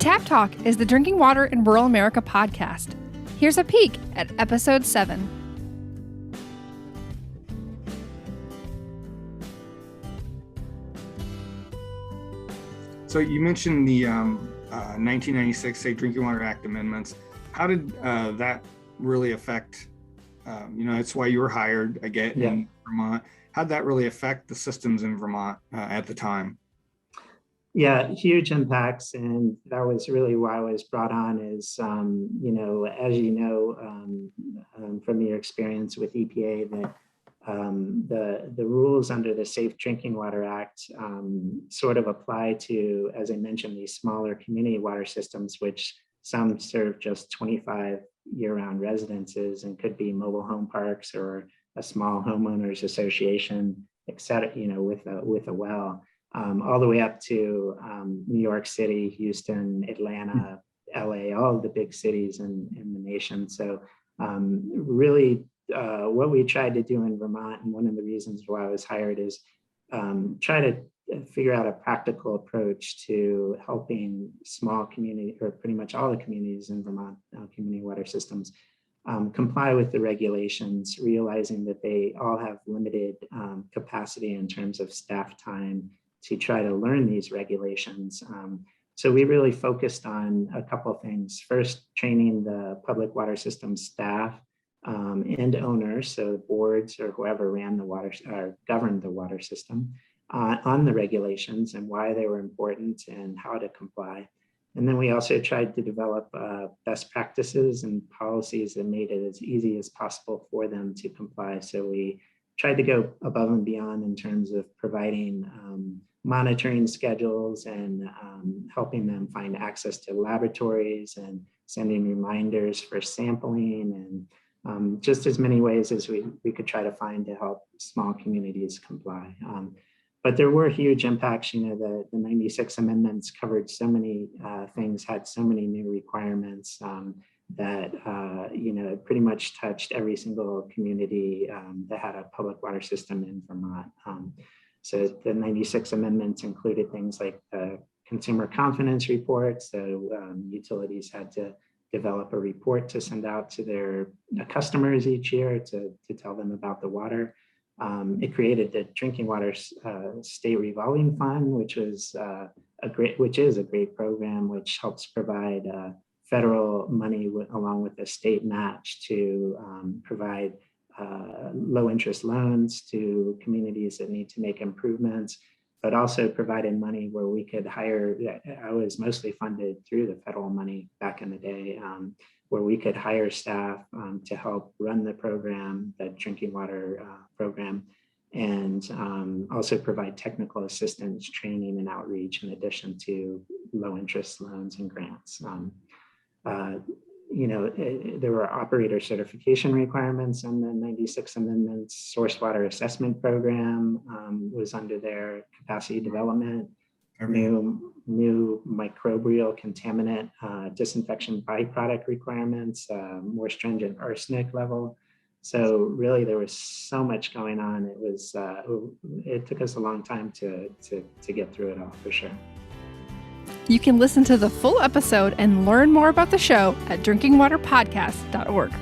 Tap Talk is the Drinking Water in Rural America podcast. Here's a peek at episode 7. So you mentioned the 1996 Safe Drinking Water Act amendments. How did that really affect, it's why you were hired, I get, in Vermont. How did that really affect the systems in Vermont at the time? Yeah, huge impacts. And that was really why I was brought on is, as you know, from your experience with EPA, that the rules under the Safe Drinking Water Act sort of apply to, as I mentioned, these smaller community water systems, which some serve just 25 year-round residences and could be mobile home parks or a small homeowners association, et cetera, with a well. All the way up to New York City, Houston, Atlanta, LA, all of the big cities in the nation. So really what we tried to do in Vermont, and one of the reasons why I was hired, is try to figure out a practical approach to helping small community, or pretty much all the communities in Vermont, community water systems, comply with the regulations, realizing that they all have limited capacity in terms of staff time to try to learn these regulations. So we really focused on a couple of things. First, training the public water system staff and owners, so boards or whoever ran the water or governed the water system, on the regulations and why they were important and how to comply. And then we also tried to develop best practices and policies that made it as easy as possible for them to comply. So we tried to go above and beyond in terms of providing monitoring schedules and helping them find access to laboratories and sending reminders for sampling, and just as many ways as we could try to find to help small communities comply. But there were huge impacts. The 96 amendments covered so many things, had so many new requirements that pretty much touched every single community that had a public water system in Vermont. So the 96 amendments included things like the consumer confidence report. So utilities had to develop a report to send out to their customers each year to tell them about the water. It created the Drinking Water State Revolving Fund, which is a great program, which helps provide federal money along with the state match to provide low interest loans to communities that need to make improvements, but also provided money where we could hire. I was mostly funded through the federal money back in the day, where we could hire staff to help run the program, the drinking water program, and also provide technical assistance, training, and outreach in addition to low interest loans and grants. There were operator certification requirements on the 96 amendments. Source water assessment program was under their capacity development. New microbial contaminant disinfection byproduct requirements, more stringent arsenic level. So really, there was so much going on. It took us a long time to get through it all, for sure. You can listen to the full episode and learn more about the show at drinkingwaterpodcast.org.